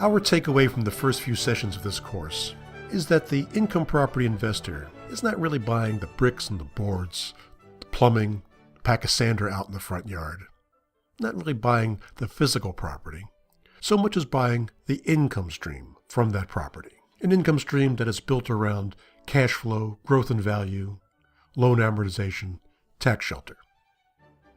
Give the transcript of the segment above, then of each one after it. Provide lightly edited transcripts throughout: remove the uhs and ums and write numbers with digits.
Our takeaway from the first few sessions of this course is that the income property investor is not really buying the bricks and the boards, the plumbing, the pack of sander out in the front yard. Not really buying the physical property, so much as buying the income stream from that property. An income stream that is built around cash flow, growth in value, loan amortization, tax shelter.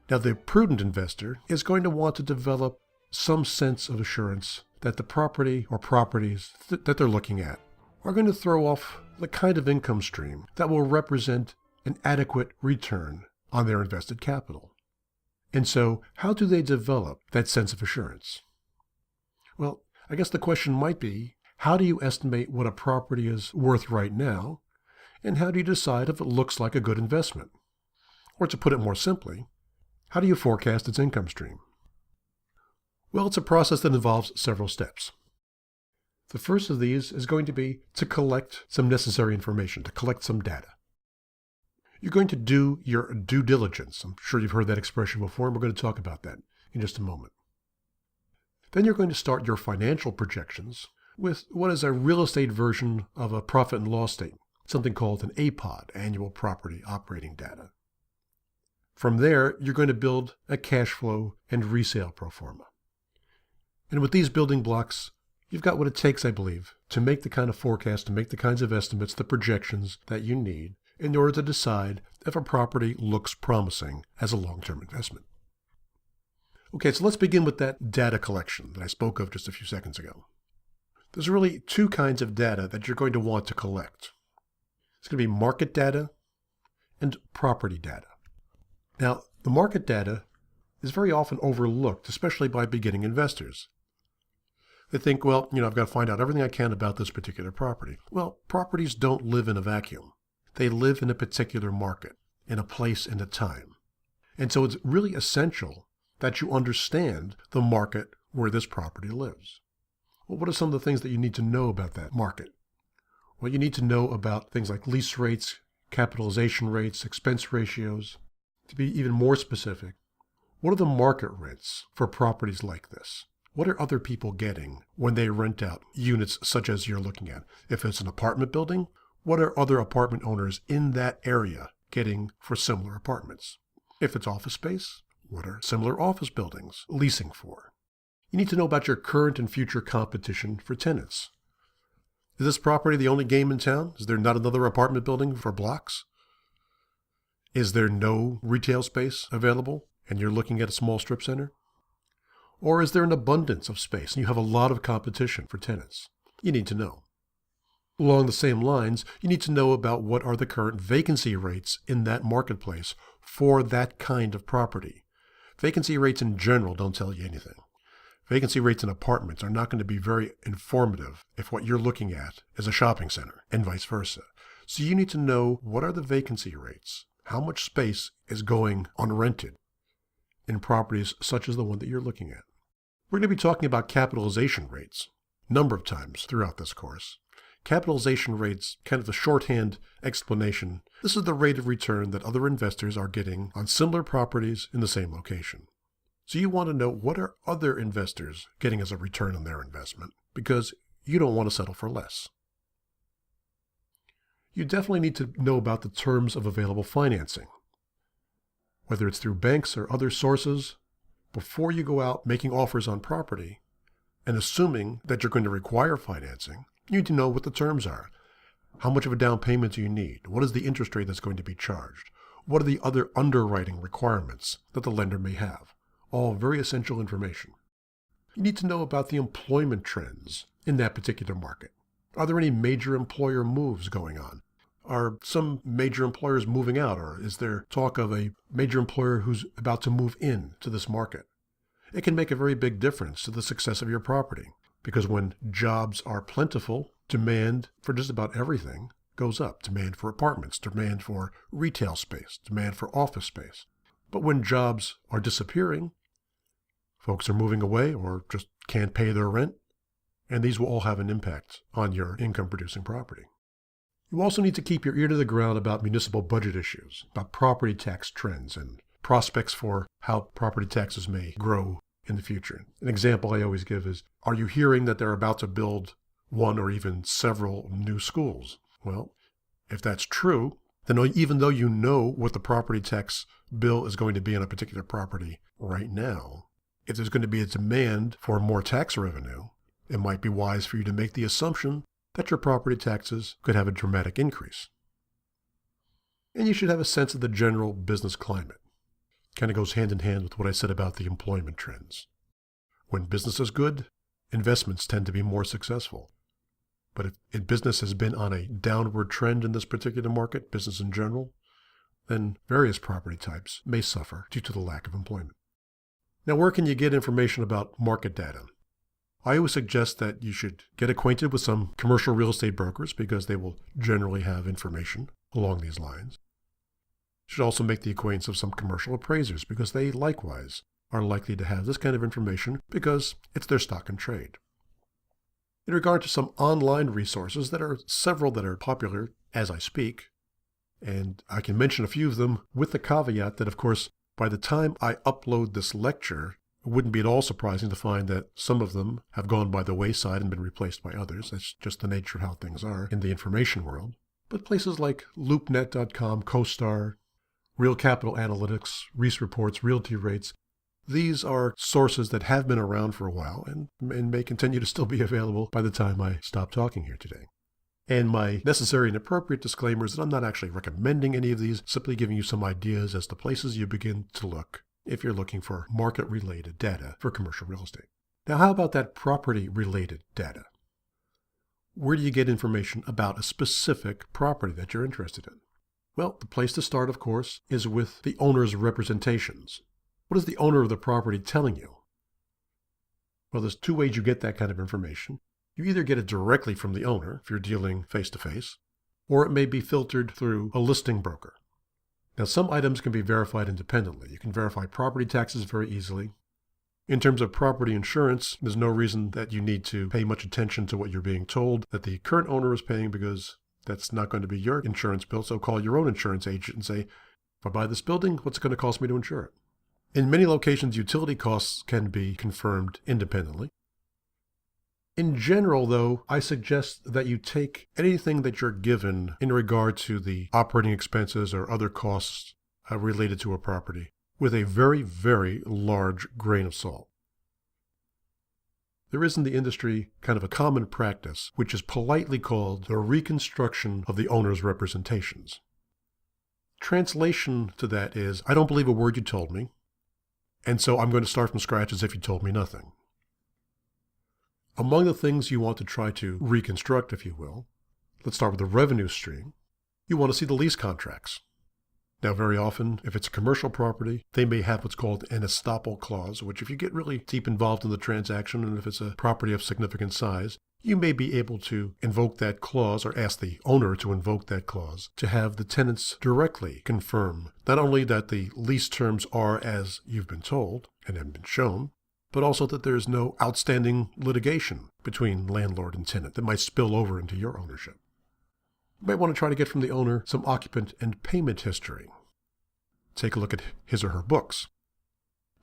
Now, the prudent investor is going to want to develop some sense of assurance that the property or properties that they're looking at are going to throw off the kind of income stream that will represent an adequate return on their invested capital. And so, how do they develop that sense of assurance? Well, I guess the question might be, how do you estimate what a property is worth right now, and how do you decide if it looks like a good investment? Or to put it more simply, how do you forecast its income stream? Well, it's a process that involves several steps. The first of these is going to be to collect some necessary information, to collect some data. You're going to do your due diligence. I'm sure you've heard that expression before, and we're going to talk about that in just a moment. Then you're going to start your financial projections with what is a real estate version of a profit and loss statement, something called an APOD, Annual Property Operating Data. From there, you're going to build a cash flow and resale pro forma. And with these building blocks, you've got what it takes, I believe, to make the kind of forecast, to make the kinds of estimates, the projections that you need in order to decide if a property looks promising as a long-term investment. Okay, so let's begin with that data collection that I spoke of just a few seconds ago. There's really two kinds of data that you're going to want to collect. It's going to be market data and property data. Now, the market data is very often overlooked, especially by beginning investors. They think, well, I've got to find out everything I can about this particular property. Well, properties don't live in a vacuum. They live in a particular market, in a place and a time. And so it's really essential that you understand the market where this property lives. Well, what are some of the things that you need to know about that market? Well, you need to know about things like lease rates, capitalization rates, expense ratios. To be even more specific, what are the market rents for properties like this? What are other people getting when they rent out units such as you're looking at? If it's an apartment building, what are other apartment owners in that area getting for similar apartments? If it's office space, what are similar office buildings leasing for? You need to know about your current and future competition for tenants. Is this property the only game in town? Is there not another apartment building for blocks? Is there no retail space available and you're looking at a small strip center? Or is there an abundance of space and you have a lot of competition for tenants? You need to know. Along the same lines, you need to know about what are the current vacancy rates in that marketplace for that kind of property. Vacancy rates in general don't tell you anything. Vacancy rates in apartments are not going to be very informative if what you're looking at is a shopping center and vice versa. So you need to know what are the vacancy rates, how much space is going unrented in properties such as the one that you're looking at. We're going to be talking about capitalization rates a number of times throughout this course. Capitalization rates, kind of the shorthand explanation, this is the rate of return that other investors are getting on similar properties in the same location. So you want to know what are other investors getting as a return on their investment, because you don't want to settle for less. You definitely need to know about the terms of available financing, whether it's through banks or other sources, before you go out making offers on property and assuming that you're going to require financing. You need to know what the terms are. How much of a down payment do you need? What is the interest rate that's going to be charged? What are the other underwriting requirements that the lender may have? All very essential information. You need to know about the employment trends in that particular market. Are there any major employer moves going on? Are some major employers moving out, or is there talk of a major employer who's about to move in to this market? It can make a very big difference to the success of your property, because when jobs are plentiful, demand for just about everything goes up. Demand for apartments, demand for retail space, demand for office space. But when jobs are disappearing, folks are moving away or just can't pay their rent, and these will all have an impact on your income-producing property. You also need to keep your ear to the ground about municipal budget issues, about property tax trends and prospects for how property taxes may grow in the future. An example I always give is, are you hearing that they're about to build one or even several new schools? Well, if that's true, then even though you know what the property tax bill is going to be on a particular property right now, if there's going to be a demand for more tax revenue, it might be wise for you to make the assumption that your property taxes could have a dramatic increase. And you should have a sense of the general business climate. Kind of goes hand in hand with what I said about the employment trends. When business is good, investments tend to be more successful. But if business has been on a downward trend in this particular market, business in general, then various property types may suffer due to the lack of employment. Now, where can you get information about market data? I always suggest that you should get acquainted with some commercial real estate brokers because they will generally have information along these lines. You should also make the acquaintance of some commercial appraisers because they likewise are likely to have this kind of information because it's their stock and trade. In regard to some online resources, there are several that are popular as I speak, and I can mention a few of them with the caveat that, of course, by the time I upload this lecture, it wouldn't be at all surprising to find that some of them have gone by the wayside and been replaced by others. That's just the nature of how things are in the information world. But places like LoopNet.com, CoStar, Real Capital Analytics, Reis Reports, Realty Rates, these are sources that have been around for a while and may continue to still be available by the time I stop talking here today. And my necessary and appropriate disclaimer is that I'm not actually recommending any of these, simply giving you some ideas as to places you begin to look if you're looking for market-related data for commercial real estate. Now, how about that property-related data? Where do you get information about a specific property that you're interested in? Well, the place to start, of course, is with the owner's representations. What is the owner of the property telling you? Well, there's two ways you get that kind of information. You either get it directly from the owner, if you're dealing face-to-face, or it may be filtered through a listing broker. Now, some items can be verified independently. You can verify property taxes very easily. In terms of property insurance, there's no reason that you need to pay much attention to what you're being told that the current owner is paying because that's not going to be your insurance bill. So call your own insurance agent and say, if I buy this building, what's it going to cost me to insure it? In many locations, utility costs can be confirmed independently. In general, though, I suggest that you take anything that you're given in regard to the operating expenses or other costs related to a property with a very, very large grain of salt. There is in the industry kind of a common practice, which is politely called the reconstruction of the owner's representations. Translation to that is, I don't believe a word you told me, and so I'm going to start from scratch as if you told me nothing. Among the things you want to try to reconstruct, if you will, let's start with the revenue stream. You want to see the lease contracts. Now, very often, if it's a commercial property, they may have what's called an estoppel clause, which if you get really deep involved in the transaction, and if it's a property of significant size, you may be able to invoke that clause or ask the owner to invoke that clause to have the tenants directly confirm not only that the lease terms are as you've been told and have been shown, but also that there is no outstanding litigation between landlord and tenant that might spill over into your ownership. You might want to try to get from the owner some occupant and payment history. Take a look at his or her books.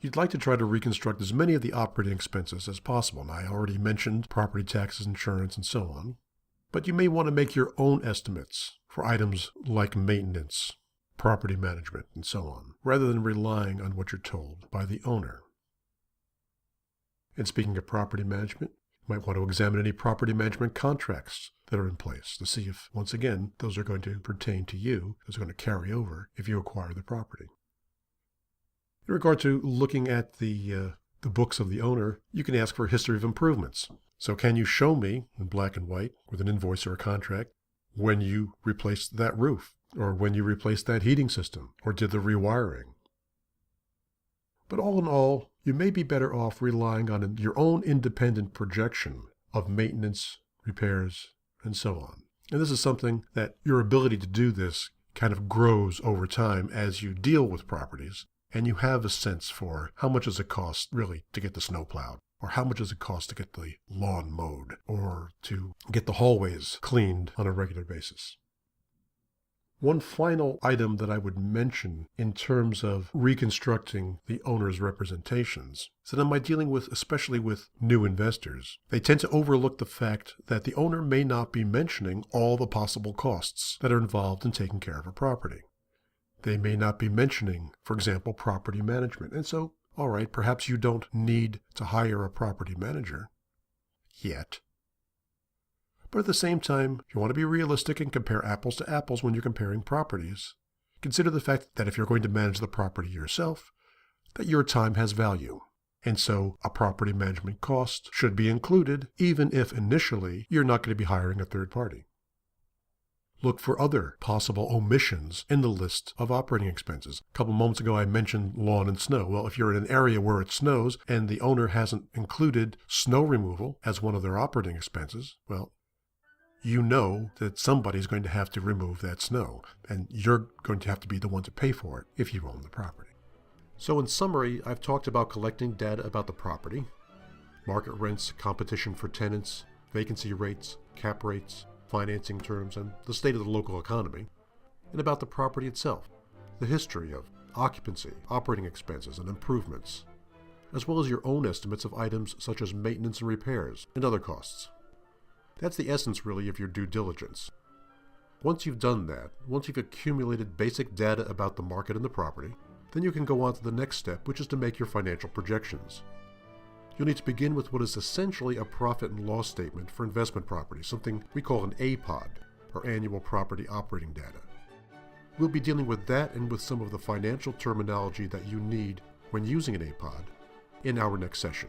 You'd like to try to reconstruct as many of the operating expenses as possible. Now, I already mentioned property taxes, insurance, and so on. But you may want to make your own estimates for items like maintenance, property management, and so on, rather than relying on what you're told by the owner. And speaking of property management, you might want to examine any property management contracts that are in place to see if, once again, those are going to pertain to you, those are going to carry over if you acquire the property. In regard to looking at the books of the owner, you can ask for a history of improvements. So can you show me, in black and white, with an invoice or a contract, when you replaced that roof, or when you replaced that heating system, or did the rewiring? But all in all, you may be better off relying on your own independent projection of maintenance, repairs, and so on. And this is something that your ability to do this kind of grows over time as you deal with properties, and you have a sense for how much does it cost really to get the snow plowed, or how much does it cost to get the lawn mowed, or to get the hallways cleaned on a regular basis. One final item that I would mention in terms of reconstructing the owner's representations is that am I dealing with, especially with new investors, they tend to overlook the fact that the owner may not be mentioning all the possible costs that are involved in taking care of a property. They may not be mentioning, for example, property management. And so, all right, perhaps you don't need to hire a property manager yet. But at the same time, you want to be realistic and compare apples to apples when you're comparing properties. Consider the fact that if you're going to manage the property yourself, that your time has value. And so a property management cost should be included, even if initially you're not going to be hiring a third party. Look for other possible omissions in the list of operating expenses. A couple moments ago I mentioned lawn and snow. Well, if you're in an area where it snows and the owner hasn't included snow removal as one of their operating expenses, well, you know that somebody's going to have to remove that snow, and you're going to have to be the one to pay for it if you own the property. So in summary, I've talked about collecting data about the property, market rents, competition for tenants, vacancy rates, cap rates, financing terms, and the state of the local economy, and about the property itself, the history of occupancy, operating expenses, and improvements, as well as your own estimates of items such as maintenance and repairs and other costs. That's the essence, really, of your due diligence. Once you've done that, once you've accumulated basic data about the market and the property, then you can go on to the next step, which is to make your financial projections. You'll need to begin with what is essentially a profit and loss statement for investment properties, something we call an APOD, or Annual Property Operating Data. We'll be dealing with that and with some of the financial terminology that you need when using an APOD in our next session.